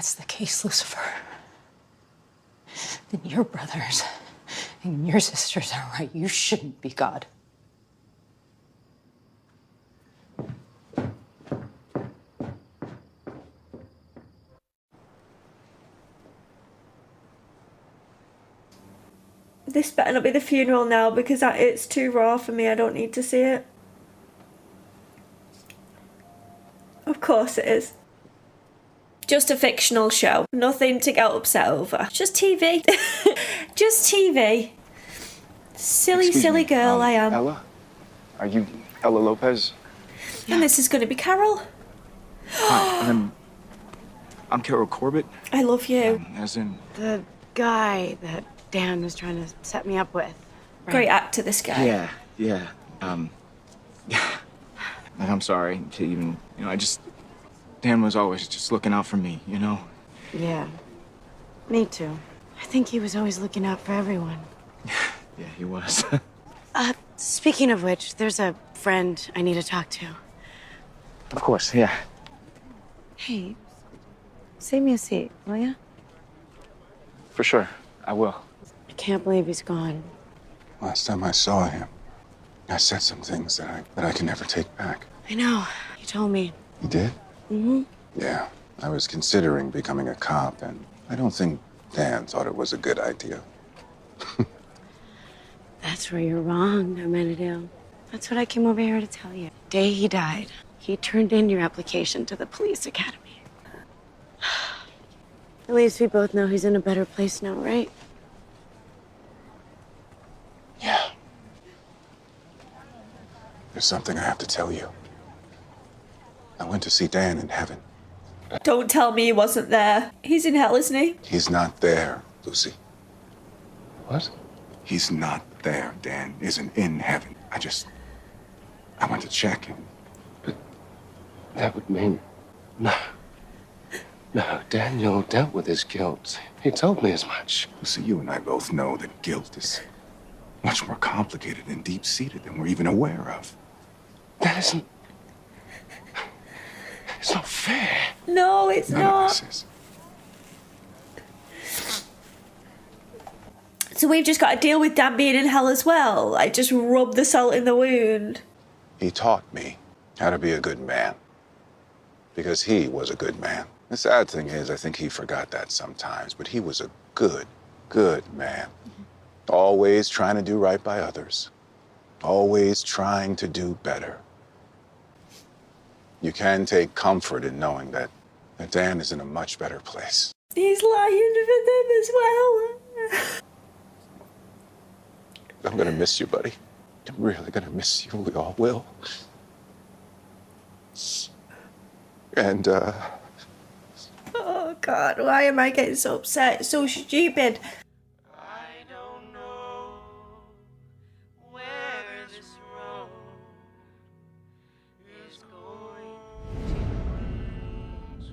that's the case, Lucifer, then your brothers and your sisters are right. You shouldn't be God. This better not be the funeral now, because it's too raw for me. I don't need to see it. Of course it is. Just a fictional show. Nothing to get upset over. Just TV. Just TV. Silly girl I am. Ella? Are you Ella Lopez? And this is going to be Carol. Hi, I'm Carol Corbett. I love you. As in... The guy that Dan was trying to set me up with. Right? Great actor, this guy. Yeah. I'm sorry to even, Dan was always just looking out for me, you know? Yeah, me too. I think he was always looking out for everyone. Yeah, he was. Speaking of which, there's a friend I need to talk to. Of course, yeah. Hey, save me a seat, will ya? For sure, I will. I can't believe he's gone. Last time I saw him, I said some things that I can never take back. I know, you told me. You did? Mm-hmm. Yeah, I was considering becoming a cop, and I don't think Dan thought it was a good idea. That's where you're wrong, Amenadale. That's what I came over here to tell you. The day he died, he turned in your application to the police academy. At least we both know he's in a better place now, right? Yeah. There's something I have to tell you. I went to see Dan in heaven. Don't tell me he wasn't there. He's in hell, isn't he? He's not there, Lucy. What? He's not there. Dan isn't in heaven. I went to check him. But that would mean... No, Daniel dealt with his guilt. He told me as much. Lucy, you and I both know that guilt is much more complicated and deep-seated than we're even aware of. That isn't... It's not fair. No, it's None not. of this is. So we've just got to deal with Dan being in hell as well. Like, just rub the salt in the wound. He taught me how to be a good man. Because he was a good man. The sad thing is, I think he forgot that sometimes, but he was a good man. Always trying to do right by others. Always trying to do better. You can take comfort in knowing that Dan is in a much better place. He's lying for them as well. I'm gonna miss you, buddy. I'm really gonna miss you. We all will. And, Oh, God, why am I getting so upset? It's so stupid. I don't know where this road is going to lead.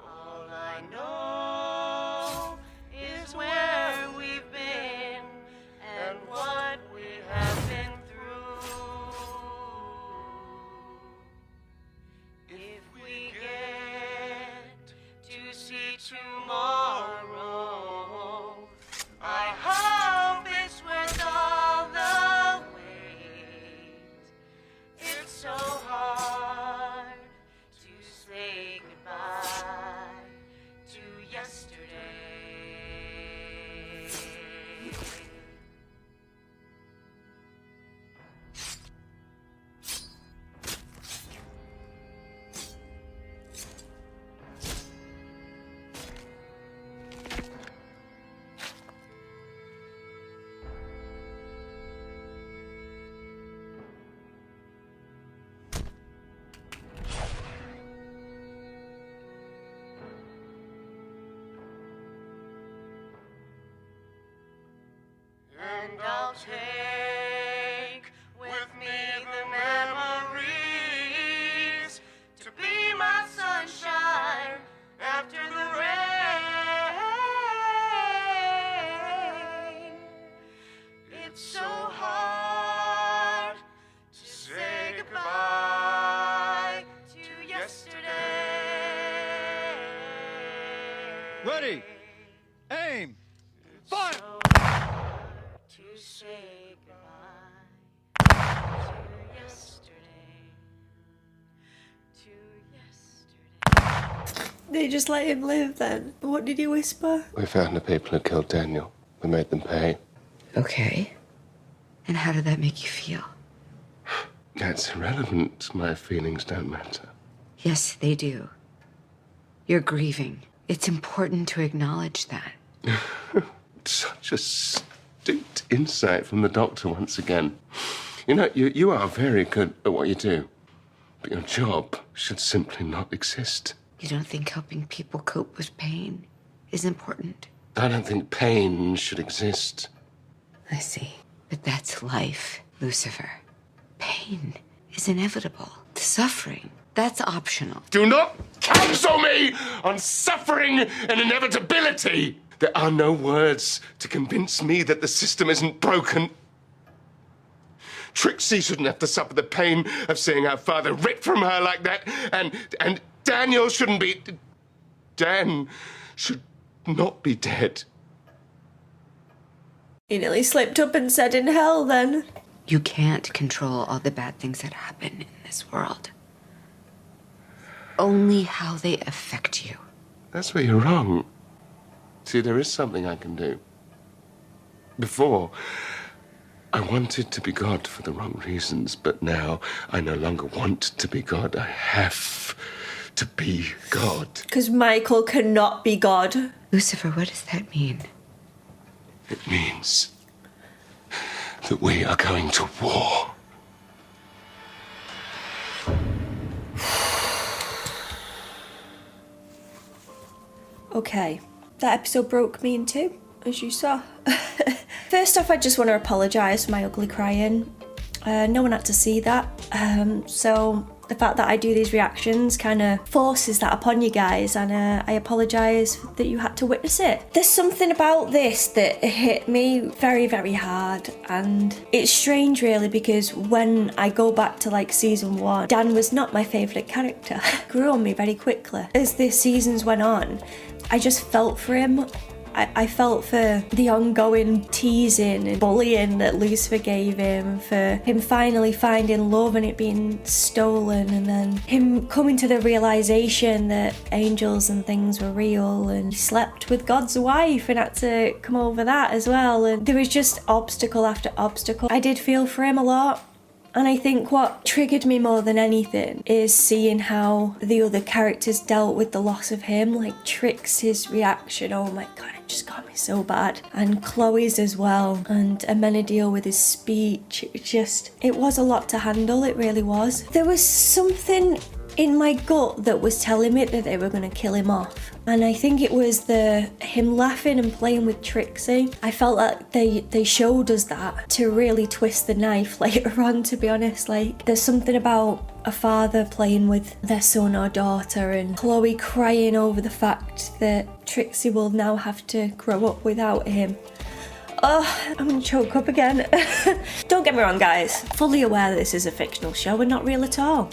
All I know is where we've been and what we have been through. If we get to see tomorrow, I hope it's worth all the wait. It's so hard to say goodbye to yesterday. And I'll take with me the memories to be my sunshine after the rain. It's so hard to say goodbye to yesterday. Ready. Aim. Fire! To say goodbye to yesterday. To yesterday. They just let him live then. What did he whisper? We found the people who killed Daniel. We made them pay. Okay. And how did that make you feel? That's irrelevant. My feelings don't matter. Yes, they do. You're grieving. It's important to acknowledge that. Such astute insight from the doctor once again. You know, you are very good at what you do, but your job should simply not exist. You don't think helping people cope with pain is important? I don't think pain should exist. I see. But that's life, Lucifer. Pain is inevitable. The suffering, that's optional. Do not counsel me on suffering and inevitability. There are no words to convince me that the system isn't broken. Trixie shouldn't have to suffer the pain of seeing her father ripped from her like that, and Daniel shouldn't be... Dan should not be dead. He nearly slipped up and said in hell then. You can't control all the bad things that happen in this world. Only how they affect you. That's where you're wrong. See, there is something I can do. Before, I wanted to be God for the wrong reasons, but now I no longer want to be God. I have to be God. Because Michael cannot be God. Lucifer, what does that mean? It means that we are going to war. Okay, that episode broke me in two, as you saw. First off, I just want to apologise for my ugly crying. No one had to see that. So the fact that I do these reactions kind of forces that upon you guys, and I apologise that you had to witness it. There's something about this that hit me very, very hard, and it's strange really, because when I go back to like season 1, Dan was not my favourite character. Grew on me very quickly. As the seasons went on, I just felt for him. I felt for the ongoing teasing and bullying that Lucifer gave him, for him finally finding love and it being stolen, and then him coming to the realisation that angels and things were real, and he slept with God's wife and had to come over that as well. And there was just obstacle after obstacle. I did feel for him a lot. And I think what triggered me more than anything is seeing how the other characters dealt with the loss of him, like Trixie's reaction, oh my god, it just got me so bad. And Chloe's as well, and Amenadiel with his speech. It was a lot to handle, it really was. There was something in my gut that was telling me that they were going to kill him off. And I think it was him laughing and playing with Trixie. I felt like they showed us that to really twist the knife later on, to be honest. Like, there's something about a father playing with their son or daughter, and Chloe crying over the fact that Trixie will now have to grow up without him. Oh, I'm gonna choke up again. Don't get me wrong, guys. Fully aware that this is a fictional show and not real at all.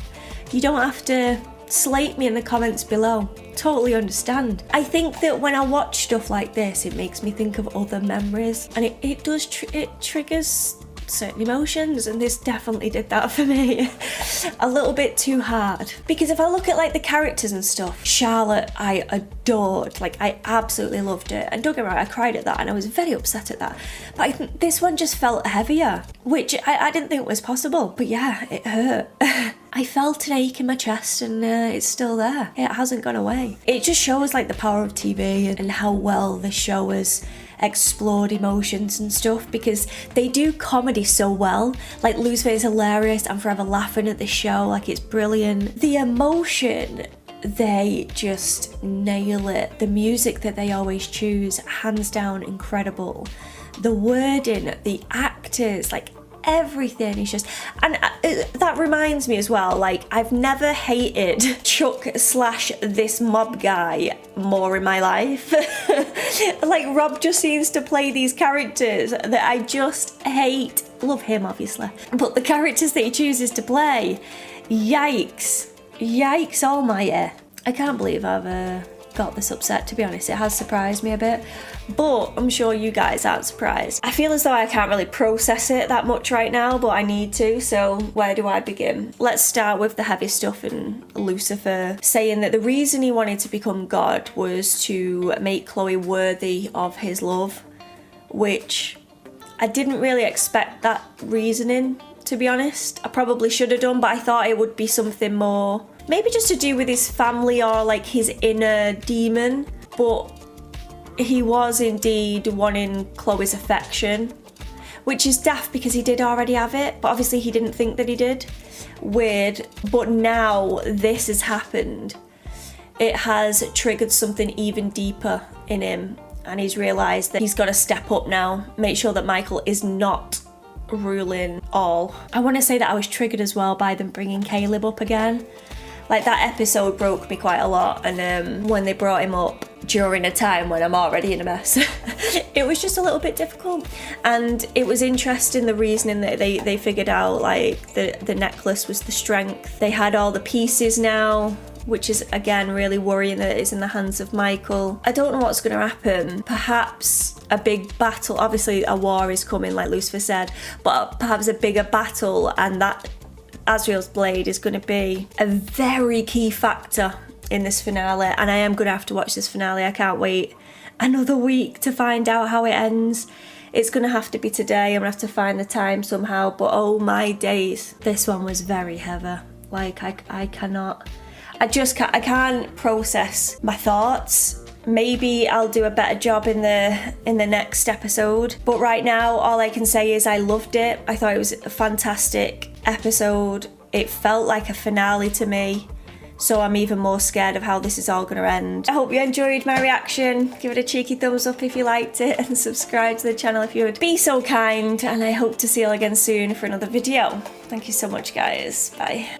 You don't have to slate me in the comments below. Totally understand. I think that when I watch stuff like this, it makes me think of other memories, and it triggers certain emotions, and this definitely did that for me. A little bit too hard. Because if I look at like the characters and stuff, Charlotte I adored, like I absolutely loved it, and don't get me wrong, I cried at that and I was very upset at that, but I think this one just felt heavier, which I didn't think was possible, but yeah, it hurt. I felt an ache in my chest, and it's still there. It hasn't gone away. It just shows like the power of TV and how well the show has explored emotions and stuff, because they do comedy so well. Like, Lucifer is hilarious. I'm forever laughing at the show, like it's brilliant. The emotion, they just nail it. The music that they always choose, hands down incredible. The wording, the actors, like everything is just, and that reminds me as well, like I've never hated Chuck / this mob guy more in my life. Like, Rob just seems to play these characters that I just hate. Love him obviously, but the characters that he chooses to play, yikes almighty. I can't believe I've got this upset, to be honest. It has surprised me a bit, but I'm sure you guys aren't surprised. I feel as though I can't really process it that much right now, but I need to, so where do I begin? Let's start with the heavy stuff in Lucifer saying that the reason he wanted to become God was to make Chloe worthy of his love, which I didn't really expect that reasoning, to be honest. I probably should have done, but I thought it would be something more, maybe just to do with his family or like his inner demon, but he was indeed wanting Chloe's affection, which is daft because he did already have it, but obviously he didn't think that he did. Weird, but now this has happened. It has triggered something even deeper in him, and he's realised that he's got to step up now, make sure that Michael is not ruling all. I want to say that I was triggered as well by them bringing Caleb up again. Like, that episode broke me quite a lot, and when they brought him up during a time when I'm already in a mess, it was just a little bit difficult. And it was interesting, the reasoning that they figured out, like the necklace was the strength. They had all the pieces now, which is again really worrying that it's in the hands of Michael. I don't know what's going to happen. Perhaps a big battle, obviously a war is coming like Lucifer said, but perhaps a bigger battle, and that Azrael's blade is going to be a very key factor in this finale, and I am going to have to watch this finale. I can't wait another week to find out how it ends. It's going to have to be today. I'm going to have to find the time somehow, but oh my days, this one was very heavy. Like, I can't process my thoughts. Maybe I'll do a better job in the next episode, but right now all I can say is I loved it. I thought it was a fantastic episode. It felt like a finale to me, so I'm even more scared of how this is all going to end. I hope you enjoyed my reaction. Give it a cheeky thumbs up if you liked it, and subscribe to the channel if you would be so kind, and I hope to see you all again soon for another video. Thank you so much, guys. Bye.